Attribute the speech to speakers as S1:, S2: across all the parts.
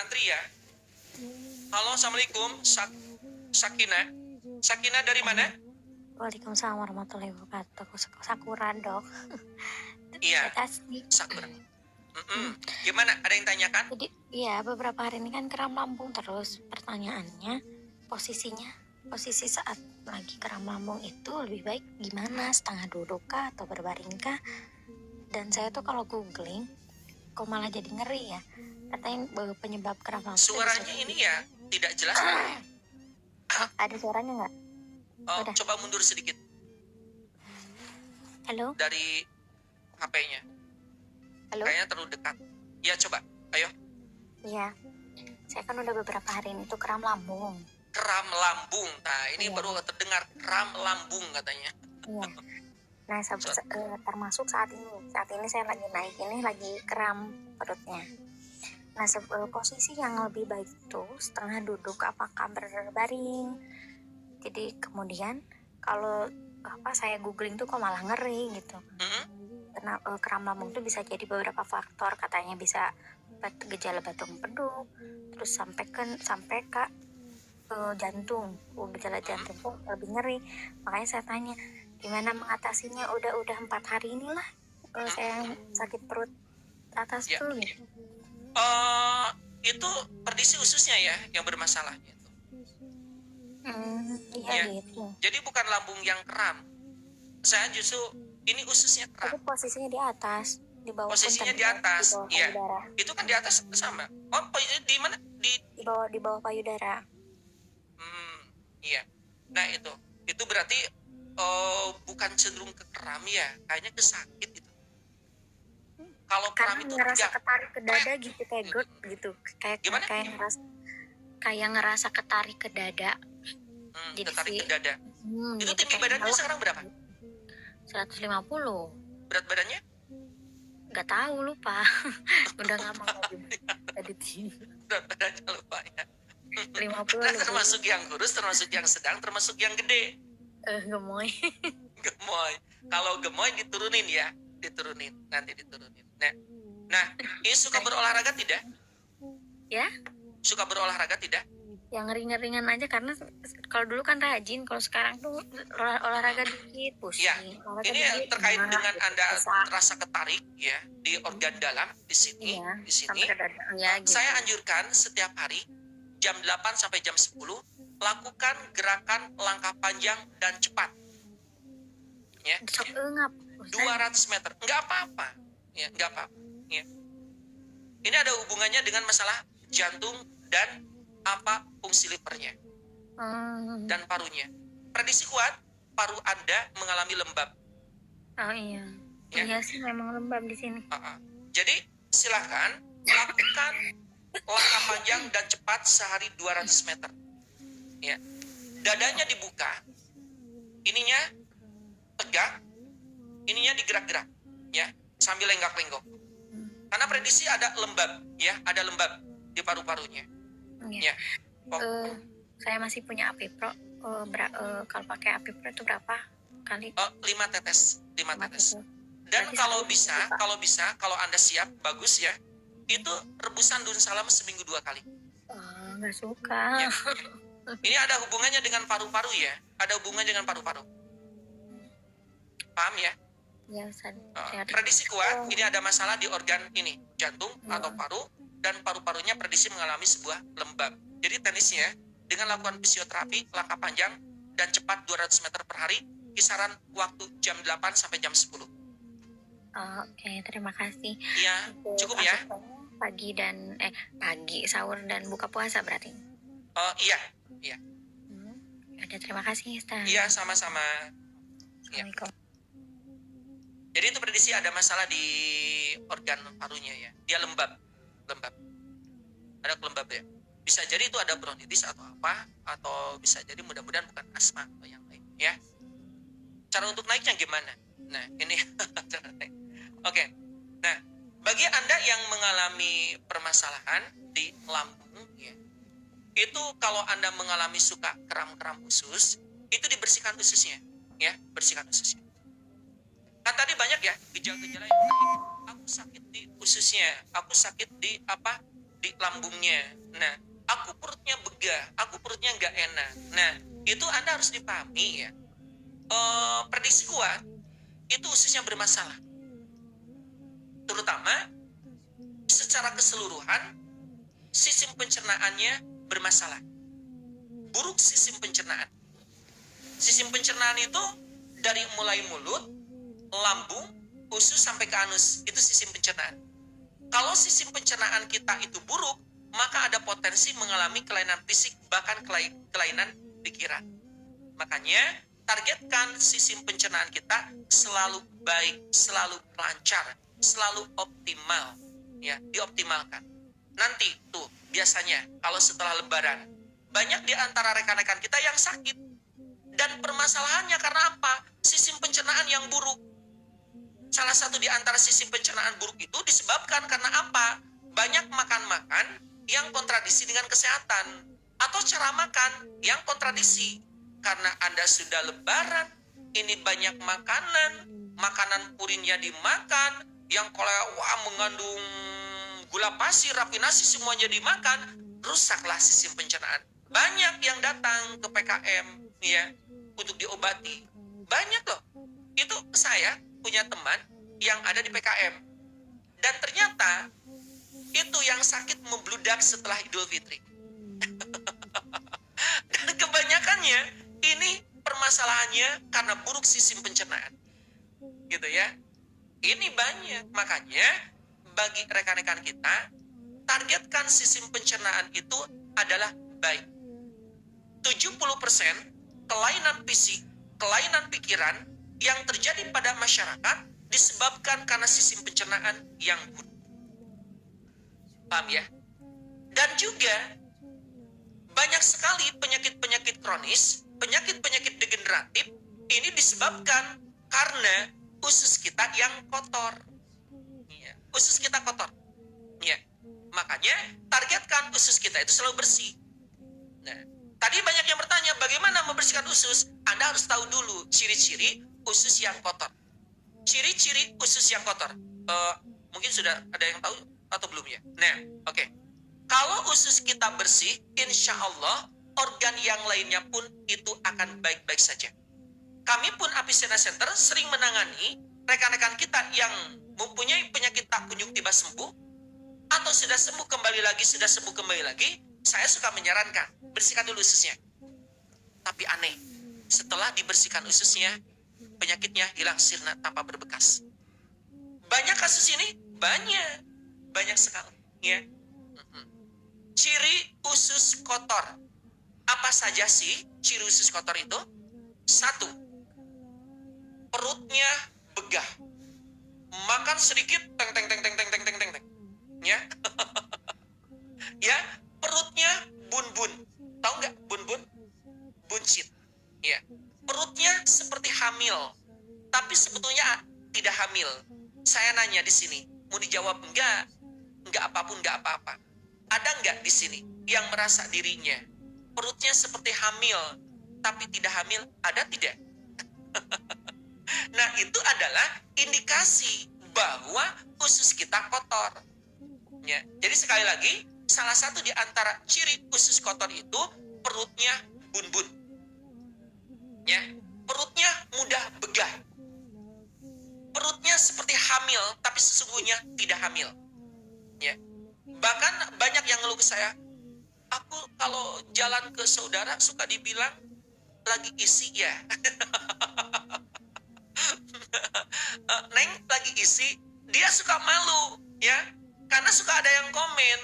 S1: Antri ya. Halo, assalamualaikum. Sakina. Sakina dari mana?
S2: Waalaikumsalam warahmatullahi wabarakatuh. Sakura dok.
S1: Iya.
S2: Kasih.
S1: Sakura. Gimana? Ada yang tanyakan?
S2: Jadi ya beberapa hari ini kan kram lambung terus. Pertanyaannya posisi saat lagi kram lambung itu lebih baik gimana? Setengah duduk kah atau berbaring kah? Dan saya tuh kalau googling kok malah jadi ngeri ya. Katanya penyebab kram lambung.
S1: Suaranya ini ya tidak jelas.
S2: Ada suaranya nggak?
S1: Oh, coba mundur sedikit.
S2: Halo?
S1: Dari HP-nya.
S2: Halo?
S1: Kayaknya terlalu dekat. Ya, coba. Ayo.
S2: Iya. Saya kan udah beberapa hari ini tuh kram lambung.
S1: Kram lambung. Nah, ini baru terdengar kram lambung katanya.
S2: Iya. Nah, termasuk saat ini saya lagi naik ini lagi kram perutnya. Nah, posisi yang lebih baik itu setengah duduk apakah berbaring. Jadi kemudian kalau saya googling tuh kok malah ngeri gitu. Karena kram lambung tuh bisa jadi beberapa faktor, katanya bisa gejala batuk empeduk, terus sampai ke jantung. Gejala jantung tuh lebih ngeri. Makanya saya tanya gimana mengatasinya. Udah 4 hari inilah saya sakit perut atas
S1: ya.
S2: tuh gitu.
S1: Itu perdisi ususnya ya yang bermasalah gitu.
S2: Iya gitu.
S1: Jadi bukan lambung yang kram. Saya justru ini ususnya kram.
S2: Tapi posisinya di atas, di bawah.
S1: Posisinya di atas, iya. Itu kan di atas sama. Oh, di mana?
S2: Di bawah payudara.
S1: Iya. Nah itu berarti bukan cenderung ke kram ya, kayaknya ke sakit itu. Kalau kram itu
S2: ngerasa ketarik ke dada gitu, kayak GERD gitu.
S1: Gimana?
S2: Kayak ngerasa ketarik ke dada.
S1: Jadi ketarik ke dada. Itu tinggi badannya sekarang berapa?
S2: 150.
S1: Berat badannya?
S2: Gak tahu, lupa. Udah lama tadi
S1: berat badannya lupa ya.
S2: 50.
S1: Nah, termasuk yang kurus, termasuk yang sedang, termasuk yang gede.
S2: Gemoy.
S1: Kalau gemoy diturunin ya, nanti diturunin. Nah, ini suka berolahraga tidak?
S2: Ya?
S1: Suka berolahraga tidak?
S2: Yang ringan-ringan aja, karena kalau dulu kan rajin, kalau sekarang tuh olahraga dikit, pusing.
S1: Ya, ini terkait dengan Anda rasa ketarik ya di organ dalam di sini,
S2: Ya, gitu.
S1: Saya anjurkan setiap hari jam 8 sampai jam 10 lakukan gerakan langkah panjang dan cepat. Ya. 200 meter. Enggak apa-apa. Ya, enggak apa-apa. Ya. Ini ada hubungannya dengan masalah jantung dan fungsi livernya dan parunya. Prediksi kuat paru Anda mengalami lembab.
S2: Oh iya. Ya. Iya sih, memang lembab di sini.
S1: Jadi silakan lakukan langkah panjang dan cepat sehari 200 meter. Ya. Dadanya dibuka, ininya tegak, ininya digerak-gerak, ya, sambil lenggak-lenggok. Karena prediksi ada lembab, ya, ada lembab di paru-parunya. Ya.
S2: Saya masih punya Apipro. Kalau pakai Apipro itu berapa kali?
S1: 5 tetes. Dan kalau bisa, kalau Anda siap, bagus ya. Itu rebusan daun salam seminggu 2 kali.
S2: Nggak suka.
S1: Ya. Ini ada hubungannya dengan paru-paru ya. Ada hubungannya dengan paru-paru. Paham ya?
S2: Ya, Ustaz.
S1: Prediksi kuat, ini ada masalah di organ ini, jantung atau paru, dan paru-parunya prediksi mengalami sebuah lembab. Jadi teknisnya, dengan lakukan fisioterapi, langkah panjang, dan cepat 200 meter per hari, kisaran waktu jam 8 sampai jam 10.
S2: Oke, terima kasih.
S1: Iya, cukup ya?
S2: Pagi, sahur, dan buka puasa berarti?
S1: Iya.
S2: Ada, terima kasih, Ustaz.
S1: Iya, sama-sama.
S2: Assalamualaikum.
S1: Ya. Jadi itu prediksi ada masalah di organ parunya ya. Dia lembab. Ada kelembab ya. Bisa jadi itu ada bronkitis atau apa, atau bisa jadi mudah-mudahan bukan asma atau yang lain ya. Cara untuk naiknya gimana? Nah, ini Oke. Nah, bagi Anda yang mengalami permasalahan di lambung ya, itu kalau Anda mengalami suka kram-kram usus, itu dibersihkan ususnya ya, bersihkan ususnya. Kan tadi banyak ya gejala-gejala yang aku sakit di ususnya, aku sakit di di lambungnya. Nah, aku perutnya begah, aku perutnya nggak enak. Nah, itu Anda harus dipahami ya. Prediksi kuat itu ususnya bermasalah. Terutama secara keseluruhan sistem pencernaannya bermasalah. Buruk sistem pencernaan. Sistem pencernaan itu dari mulai mulut, lambung, usus sampai ke anus. Itu sistem pencernaan. Kalau sistem pencernaan kita itu buruk, maka ada potensi mengalami kelainan fisik, bahkan kelainan pikiran. Makanya targetkan sistem pencernaan kita selalu baik, selalu lancar, selalu optimal, ya, dioptimalkan. Nanti tuh biasanya kalau setelah Lebaran banyak di antara rekan-rekan kita yang sakit, dan permasalahannya karena apa? Sistem pencernaan yang buruk. Salah satu di antara sistem pencernaan buruk itu disebabkan karena apa? Banyak makan-makan yang kontradiksi dengan kesehatan, atau cara makan yang kontradiksi. Karena Anda sudah Lebaran, ini banyak makanan purinnya dimakan, yang wah mengandung gula pasir, rafinasi semuanya dimakan, rusaklah sistem pencernaan. Banyak yang datang ke PKM ya untuk diobati. Banyak loh. Itu saya punya teman yang ada di PKM. Dan ternyata itu yang sakit membludak setelah Idul Fitri. Dan kebanyakannya ini permasalahannya karena buruk sistem pencernaan. Gitu ya. Ini banyak. Makanya bagi rekan-rekan kita, targetkan sistem pencernaan itu adalah baik. 70% kelainan fisik, kelainan pikiran yang terjadi pada masyarakat disebabkan karena sistem pencernaan yang buruk. Paham ya? Dan juga banyak sekali penyakit-penyakit kronis, penyakit-penyakit degeneratif ini disebabkan karena usus kita yang kotor. Ya, usus kita kotor. Ya. Makanya targetkan usus kita itu selalu bersih. Nah, tadi banyak yang bertanya bagaimana membersihkan usus? Anda harus tahu dulu ciri-ciri usus yang kotor. Ciri-ciri usus yang kotor. Mungkin sudah ada yang tahu atau belum ya? Nah, oke. Kalau usus kita bersih, insya Allah organ yang lainnya pun itu akan baik-baik saja. Kami pun Avicenna Center sering menangani rekan-rekan kita yang mempunyai penyakit tak kunjung tiba sembuh, atau sudah sembuh kembali lagi, saya suka menyarankan, bersihkan dulu ususnya. Tapi aneh, setelah dibersihkan ususnya, penyakitnya hilang sirna tanpa berbekas. Banyak kasus ini? Banyak sekali. Ya. Ciri usus kotor. Apa saja sih ciri usus kotor itu? 1. Perutnya begah. Makan sedikit, teng. Ya. Ya, perutnya bun-bun. Tahu nggak bun-bun? Buncit. Ya. Perutnya seperti hamil, tapi sebetulnya tidak hamil. Saya nanya di sini, mau dijawab enggak? Enggak apapun, enggak apa-apa. Ada enggak di sini yang merasa dirinya perutnya seperti hamil, tapi tidak hamil? Ada tidak? Nah, itu adalah indikasi bahwa usus kita kotor. Ya. Jadi sekali lagi, salah satu di antara ciri usus kotor itu perutnya bun-bun. Ya, perutnya mudah begah. Perutnya seperti hamil, tapi sesungguhnya tidak hamil. Ya. Bahkan banyak yang ngeluh ke saya, aku kalau jalan ke saudara suka dibilang lagi isi ya. Neng lagi isi, dia suka malu ya, karena suka ada yang komen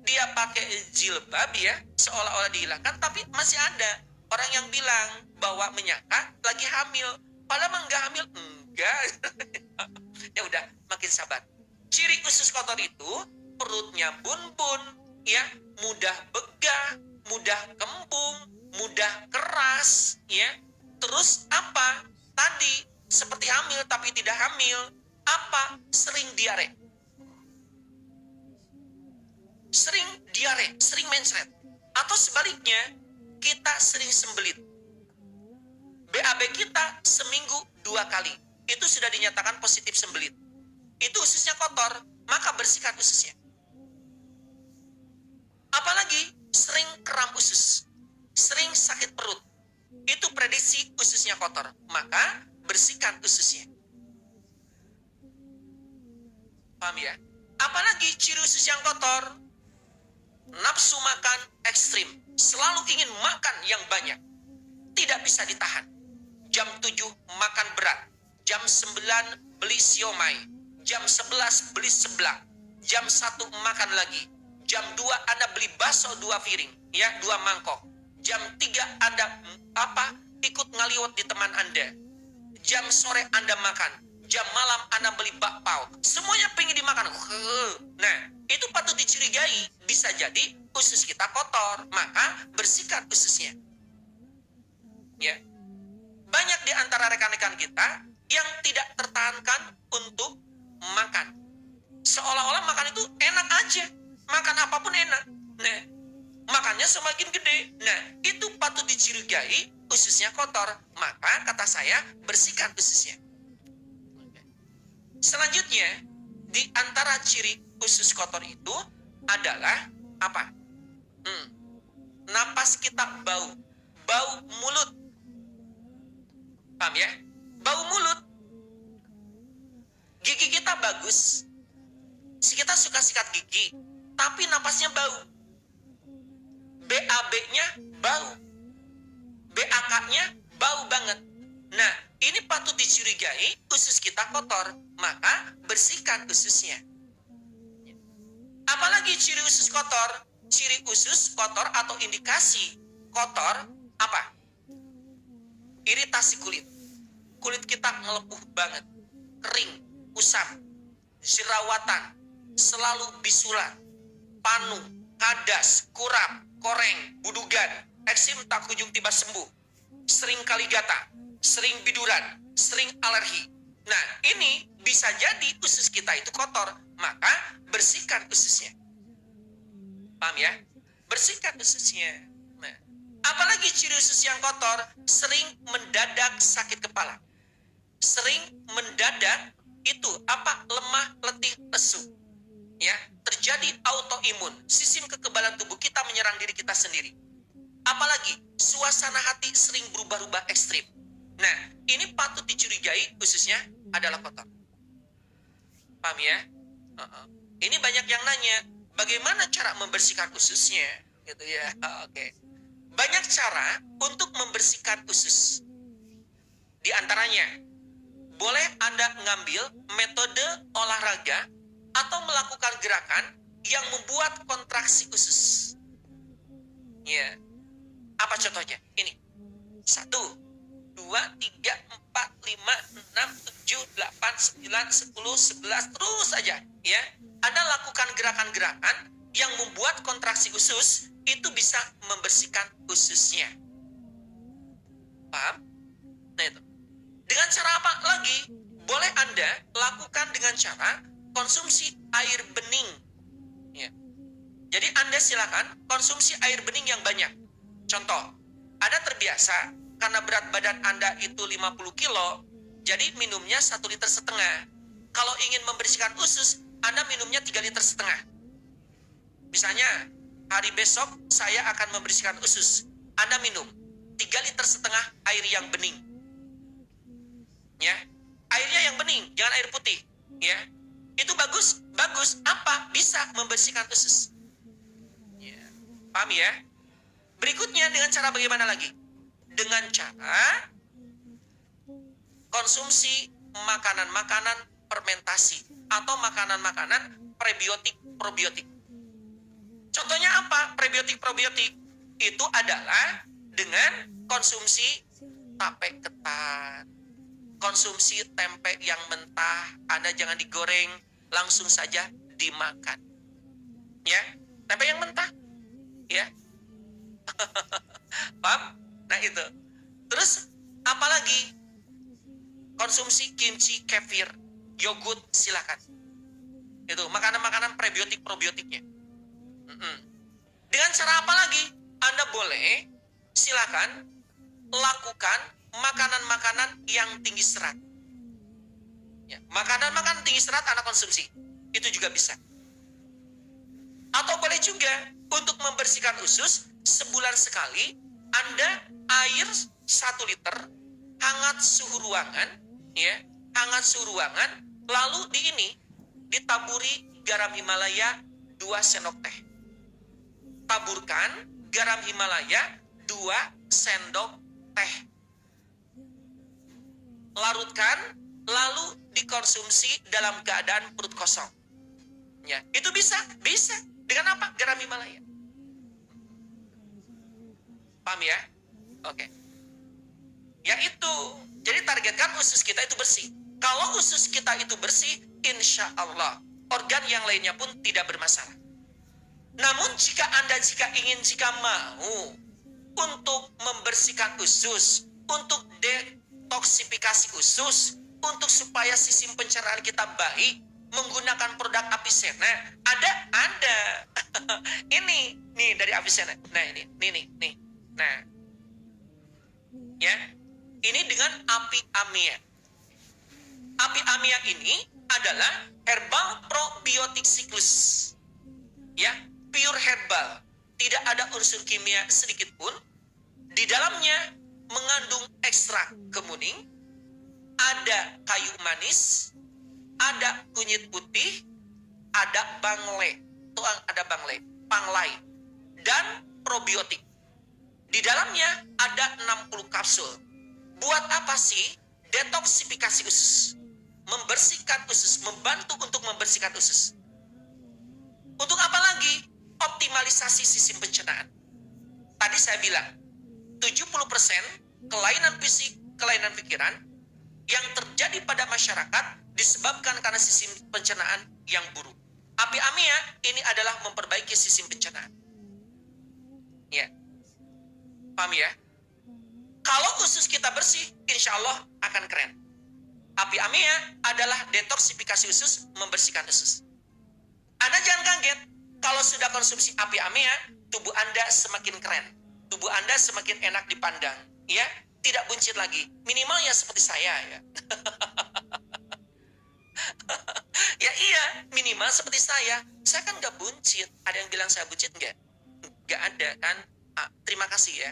S1: dia pakai jilbab ya, seolah-olah dihilangkan, tapi masih ada orang yang bilang bahwa menyangka lagi hamil, padahal mah enggak hamil, enggak. Ya udah, makin sabar. Ciri usus kotor itu perutnya bun-bun, ya, mudah begah, mudah kembung, mudah keras, ya. Terus apa? Tadi seperti hamil tapi tidak hamil. Apa? Sering diare. Sering mencret. Atau sebaliknya, kita sering sembelit. BAB kita seminggu 2 kali. Itu sudah dinyatakan positif sembelit. Itu ususnya kotor, maka bersihkan ususnya. sering kram usus, sering sakit perut, itu prediksi ususnya kotor. Maka bersihkan ususnya. Paham ya? Apalagi ciri usus yang kotor, nafsu makan ekstrim, selalu ingin makan yang banyak, tidak bisa ditahan. Jam 7 makan berat, jam 9 beli siomay, jam 11 beli seblak, jam 1 makan lagi, jam 2 Anda beli bakso 2 piring, ya 2 mangkok, jam 3 Anda ikut ngaliwat di teman Anda, jam sore Anda makan, jam malam Anda beli bakpao, semuanya pengen dimakan. Nah, itu patut dicurigai, bisa jadi usus kita kotor, maka bersihkan ususnya. Ya. Banyak di antara rekan-rekan kita yang tidak tertahankan untuk makan. Seolah-olah makan itu enak aja. Makan apapun enak. Nah, makannya semakin gede. Nah, itu patut dicurigai ususnya kotor. Maka kata saya, bersihkan ususnya. Selanjutnya, di antara ciri usus kotor itu adalah apa? Napas kita bau. Bau mulut. Paham ya? Bau mulut. Gigi kita bagus. Kita suka sikat gigi, tapi napasnya bau. BAB-nya bau. BAK-nya bau banget. Nah, ini patut dicurigai usus kita kotor, maka bersihkan ususnya. Apalagi ciri usus kotor? Ciri usus kotor atau indikasi kotor apa? Iritasi kulit. Kulit kita ngelepuh banget, kering, kusam, jerawatan, selalu bisulan, panu, kadas, kurap, koreng, budugan, eksim tak kunjung tiba sembuh, sering kali gatal, sering biduran, sering alergi. Nah, ini bisa jadi usus kita itu kotor, maka bersihkan ususnya. Paham ya? Bersihkan ususnya. Nah, apalagi ciri usus yang kotor, sering mendadak sakit kepala. Sering mendadak itu lemah, letih, lesu. Ya, terjadi autoimun, sistem kekebalan tubuh kita menyerang diri kita sendiri. Apalagi suasana hati sering berubah-ubah ekstrim. Nah, ini patut dicurigai ususnya adalah kotor. Paham ya? Ini banyak yang nanya, bagaimana cara membersihkan ususnya? Gitu ya. Oke. Banyak cara untuk membersihkan usus. Di antaranya, boleh Anda ngambil metode olahraga atau melakukan gerakan yang membuat kontraksi usus. Ya. Apa contohnya? Ini. 1, 2, 3, 4, 5, 6, 7, 8, 9, 10, 11, terus saja. Ya. Anda lakukan gerakan-gerakan yang membuat kontraksi usus, itu bisa membersihkan ususnya. Paham? Nah itu. Dengan cara apa lagi? Boleh Anda lakukan dengan cara konsumsi air bening. Ya. Jadi Anda silakan konsumsi air bening yang banyak. Contoh, Anda terbiasa karena berat badan Anda itu 50 kilo, jadi minumnya 1,5 liter. Kalau ingin membersihkan usus, Anda minumnya 3,5 liter. Misalnya, hari besok saya akan membersihkan usus. Anda minum 3,5 liter air yang bening. Ya, airnya yang bening, jangan air putih. Ya, itu bagus, bagus. Apa? Bisa membersihkan usus. Ya, paham ya? Berikutnya dengan cara bagaimana lagi? Dengan cara konsumsi makanan-makanan fermentasi atau makanan-makanan prebiotik, probiotik. Contohnya apa? Prebiotik, probiotik itu adalah dengan konsumsi tape ketan. Konsumsi tempe yang mentah, Anda jangan digoreng, langsung saja dimakan. Ya, tempe yang mentah. Ya. Paham? Nah itu. Terus apalagi? Konsumsi kimchi, kefir, yogurt, silakan. Itu makanan-makanan prebiotik, probiotiknya. Dengan cara apa lagi? Anda boleh silakan lakukan makanan-makanan yang tinggi serat. Ya, makanan-makanan tinggi serat Anda konsumsi. Itu juga bisa. Atau boleh juga Untuk membersihkan usus, sebulan sekali, Anda air 1 liter, hangat suhu ruangan, ya, hangat suhu ruangan, lalu ditaburi garam Himalaya 2 sendok teh. Taburkan garam Himalaya 2 sendok teh. Larutkan, lalu dikonsumsi dalam keadaan perut kosong. Ya, itu bisa. Dengan apa? Garam Himalaya. Paham ya? Oke. Ya itu. Jadi targetkan usus kita itu bersih. Kalau usus kita itu bersih, insya Allah organ yang lainnya pun tidak bermasalah. Namun jika mau untuk membersihkan usus, untuk detoksifikasi usus, untuk supaya sistem pencernaan kita baik, menggunakan produk Avicenna, ada. Ini nih dari Avicenna. Nah, ini. Nah. Ya. Ini dengan api amia. Api amia ini adalah herbal probiotik siklus. Ya, pure herbal. Tidak ada unsur kimia sedikit pun. Di dalamnya mengandung ekstrak kemuning, ada kayu manis, ada kunyit putih, ada bangle, panglai, dan probiotik. Di dalamnya ada 60 kapsul. Buat apa sih? Detoksifikasi usus. Membersihkan usus, membantu untuk membersihkan usus. Untuk apa lagi? Optimalisasi sistem pencernaan. Tadi saya bilang, 70% kelainan fisik, kelainan pikiran yang terjadi pada masyarakat disebabkan karena sistem pencernaan yang buruk. Api amia ini adalah memperbaiki sistem pencernaan. Ya. Paham ya? Kalau usus kita bersih, insya Allah akan keren. Api amia adalah detoksifikasi usus, membersihkan usus. Anda jangan kaget, kalau sudah konsumsi api amia, tubuh Anda semakin keren. Tubuh Anda semakin enak dipandang. Ya, tidak buncit lagi. Minimal ya seperti saya ya. Ya iya, minimal seperti saya. Saya kan nggak buncit. Ada yang bilang saya buncit nggak? Nggak ada kan? Terima kasih ya.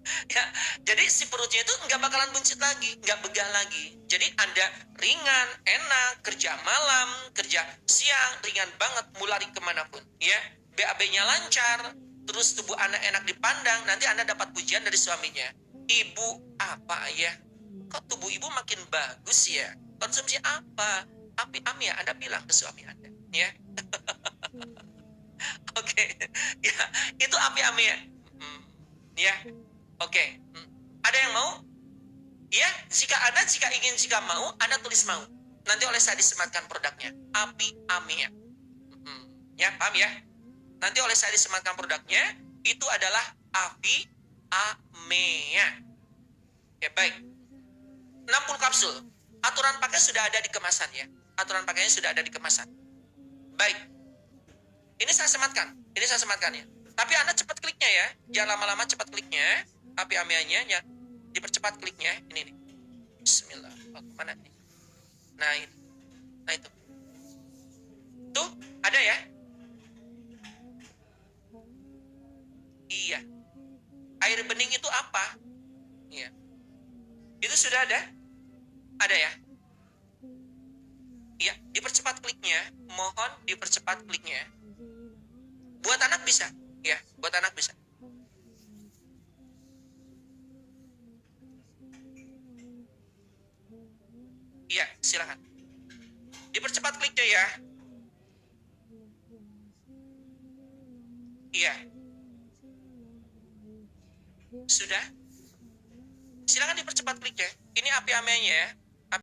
S1: Ya, jadi si perutnya itu nggak bakalan buncit lagi, nggak begah lagi. Jadi Anda ringan, enak, kerja malam, kerja siang, ringan banget, mau lari kemanapun. Ya, BAB-nya lancar, terus tubuh Anda enak dipandang, nanti Anda dapat pujian dari suaminya. Ibu, apa ya? Kok tubuh ibu makin bagus ya? Konsumsi apa? Api amia, Anda bilang ke suami Anda. Ya, oke. Ya, itu api amia. Ya. Oke. Ada yang mau? Ya, jika mau, Anda tulis mau. Nanti oleh saya disematkan produknya. Api amia. Ya, paham ya? Nanti oleh saya disematkan produknya. Itu adalah api amia. Ya, baik. 60 kapsul. Aturan pakai sudah ada di kemasan ya. Aturan pakainya sudah ada di kemasan. Baik. Ini saya sematkan ya. Tapi Anda cepat kliknya ya. Jangan lama-lama, cepat kliknya. Api amianya ya, dipercepat kliknya. Ini nih. Bismillah. Oh, mana nih? Nah ini. Nah itu. Tuh, ada ya? Iya. Air bening itu apa? Iya. Itu sudah ada? Ada ya? Iya, dipercepat kliknya. Mohon dipercepat kliknya. Buat anak bisa. Ya, buat anak bisa. Iya, silakan. Dipercepat kliknya ya. Iya. Sudah? Silakan dipercepat kliknya. Ini api amianya ya.